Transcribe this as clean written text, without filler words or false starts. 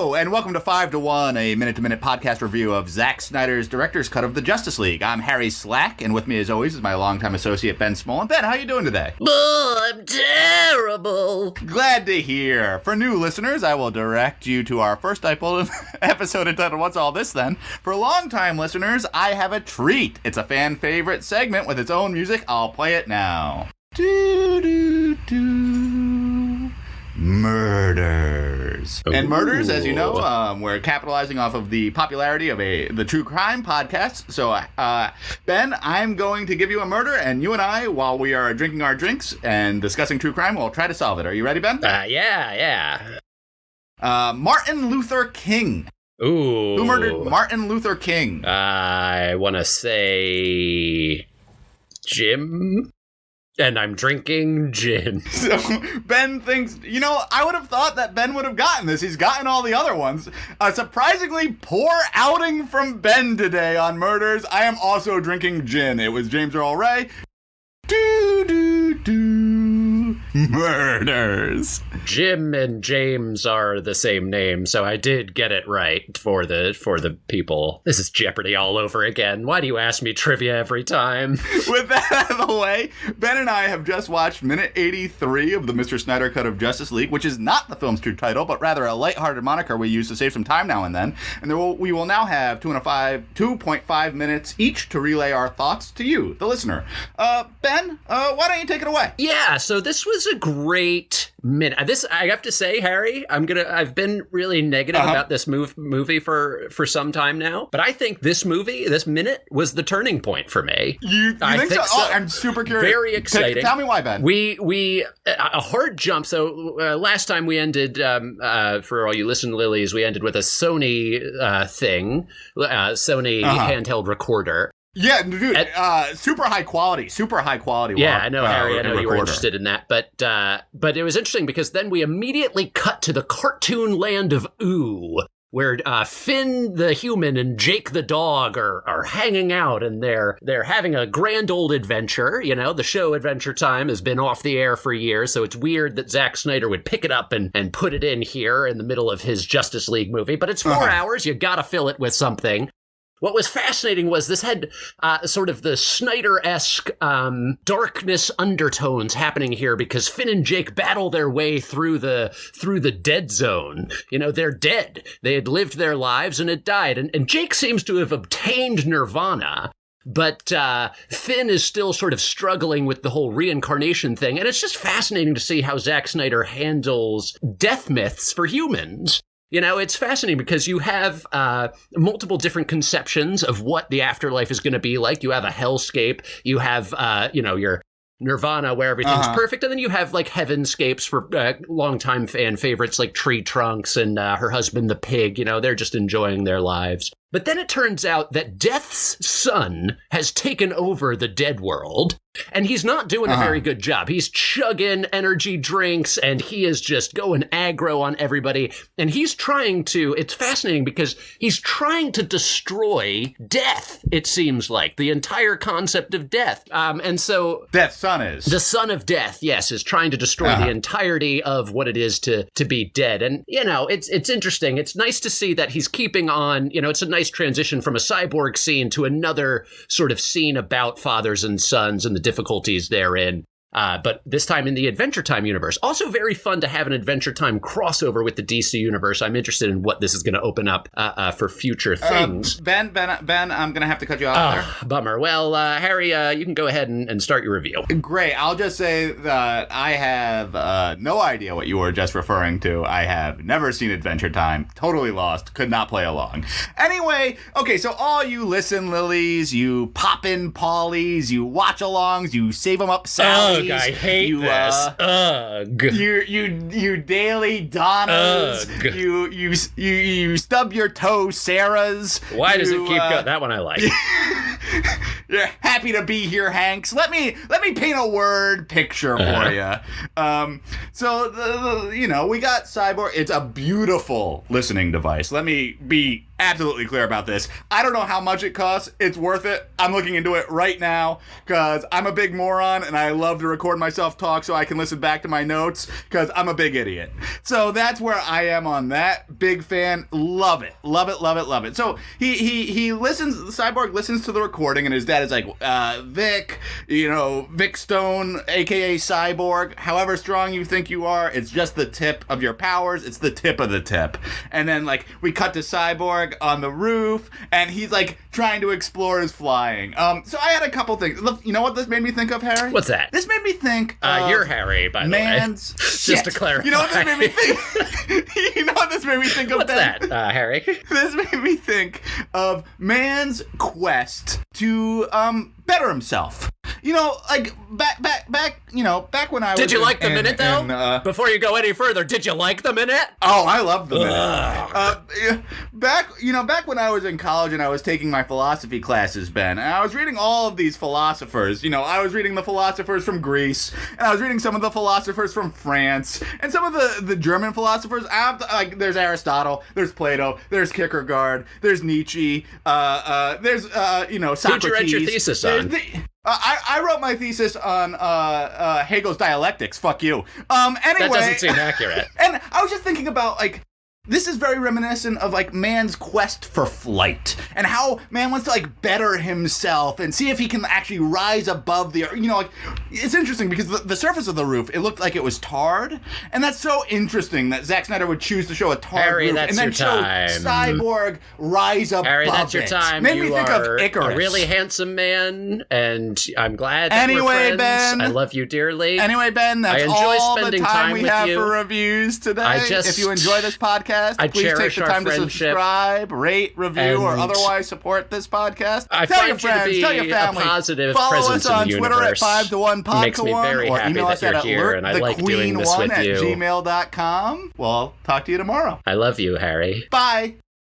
Hello, and welcome to 5 to 1, a minute-to-minute podcast review of Zack Snyder's director's cut of the Justice League. I'm Harry Slack, and with me, as always, is my longtime associate, Ben Smolin. Ben, how you doing today? I'm terrible. Glad to hear. For new listeners, I will direct you to our first episode entitled What's All This Then? For longtime listeners, I have a treat. It's a fan-favorite segment with its own music. I'll play it now. Murders. Ooh. And Murders, as you know, we're capitalizing off of the popularity of the true crime podcast. So, Ben, I'm going to give you a murder, and you and I, while we are drinking our drinks and discussing true crime, we'll try to solve it. Are you ready, Ben? Yeah. Martin Luther King. Ooh. Who murdered Martin Luther King? I want to say Jim. And I'm drinking gin. So Ben thinks, I would have thought that Ben would have gotten this. He's gotten all the other ones. A surprisingly poor outing from Ben today on Murders. I am also drinking gin. It was James Earl Ray. Murders. Jim and James are the same name, so I did get it right for the people. This is Jeopardy all over again. Why do you ask me trivia every time? With that out of the way, Ben and I have just watched minute 83 of the Mr. Snyder cut of Justice League, which is not the film's true title, but rather a lighthearted moniker we use to save some time now and then. And we will now have 2.5 minutes each to relay our thoughts to you, the listener. Ben, why don't you take it away? Yeah, so this was a great minute. This, I have to say, Harry, I've been really negative about this movie for some time now, but I think this minute was the turning point for me. You think so? Oh, I'm super curious. Very exciting. Tell me why, Ben. We a hard jump. So last time we ended, for all you listen lilies, we ended with a Sony thing, Sony handheld recorder. Yeah, dude, super high quality. Yeah, I know, Harry, I know you were interested in that. But it was interesting because then we immediately cut to the cartoon land of Ooh, where Finn the human and Jake the dog are hanging out, and they're having a grand old adventure. You know, the show Adventure Time has been off the air for years, so it's weird that Zack Snyder would pick it up and put it in here in the middle of his Justice League movie. But it's 4 hours, you gotta fill it with something. What was fascinating was this had sort of the Snyder-esque darkness undertones happening here because Finn and Jake battle their way through the dead zone. You know, they're dead. They had lived their lives and had died. And Jake seems to have obtained nirvana, but Finn is still sort of struggling with the whole reincarnation thing. And it's just fascinating to see how Zack Snyder handles death myths for humans. You know, it's fascinating because you have multiple different conceptions of what the afterlife is going to be like. You have a hellscape. You have, your nirvana where everything's perfect. And then you have, like, heavenscapes for longtime fan favorites like Tree Trunks and her husband, the pig. You know, they're just enjoying their lives. But then it turns out that Death's son has taken over the dead world, and he's not doing a very good job. He's chugging energy drinks, and he is just going aggro on everybody. And he's trying to, it's fascinating because he's trying to destroy death, it seems like, the entire concept of death. And so... Death's son is. The son of death, yes, is trying to destroy the entirety of what it is to be dead. And, you know, it's interesting. It's nice to see that he's keeping on, you know, it's a nice transition from a cyborg scene to another sort of scene about fathers and sons and the difficulties therein. But this time in the Adventure Time universe. Also very fun to have an Adventure Time crossover with the DC universe. I'm interested in what this is going to open up for future things. Ben, I'm going to have to cut you off there. Bummer. Well, Harry, you can go ahead and start your review. Great. I'll just say that I have no idea what you were just referring to. I have never seen Adventure Time. Totally lost. Could not play along. Anyway, okay, so all you listen lilies, you pop-in Paulies, you watch-alongs, you save-em-up Sally. I hate this. Ugh. You daily Donnas. Ugh. You stub your toe Sarahs. Why does it keep going? That one I like. You're happy to be here, Hanks. Let me paint a word picture for you. So we got Cyborg. It's a beautiful listening device. Let me be absolutely clear about this. I don't know how much it costs. It's worth it. I'm looking into it right now because I'm a big moron and I love to record myself talk so I can listen back to my notes because I'm a big idiot. So that's where I am on that. Big fan. Love it. Love it, love it, love it. So he listens, the cyborg listens to the recording and his dad is like, Vic, Vic Stone, aka Cyborg, however strong you think you are, it's just the tip of your powers. It's the tip of the tip. And then like we cut to Cyborg on the roof and he's like trying to explore his flying. So I had a couple things. You know what this made me think of, Harry? What's that? This made me think of you're Harry, by the way. Just to clarify. You know what this made me think? You know what this made me think of? What's that, Harry? This made me think of man's quest to better himself. Like back when I was. Did you like the minute though? Before you go any further, did you like the minute? Oh, I love the minute. Back when I was in college and I was taking my philosophy classes, Ben, and I was reading all of these philosophers. I was reading the philosophers from Greece, and I was reading some of the philosophers from France, and some of the German philosophers. There's Aristotle, there's Plato, there's Kierkegaard, there's Nietzsche, there's Socrates. Who'd you write your thesis on? I wrote my thesis on Hegel's dialectics. Fuck you. Anyway, that doesn't seem accurate. And I was just thinking about this is very reminiscent of man's quest for flight and how man wants to better himself and see if he can actually rise above the earth. It's interesting because the surface of the roof, it looked like it was tarred, and that's so interesting that Zack Snyder would choose to show a tarred Harry, roof that's and then your show time. Cyborg rise above Harry, that's your it. time. Made me think of Icarus. A really handsome man, and I'm glad that anyway, we're friends. Ben, I love you dearly. Anyway, Ben, that's all the time we have for reviews today. If you enjoy this podcast, please take the time to subscribe, rate, review, or otherwise support this podcast. Tell your friends, tell your family. A positive follow us on Twitter at 5to1pod makes me very or happy email us that at you're here, and I like doing this with you. alertthequeen1@gmail.com. Well, talk to you tomorrow. I love you, Harry. Bye.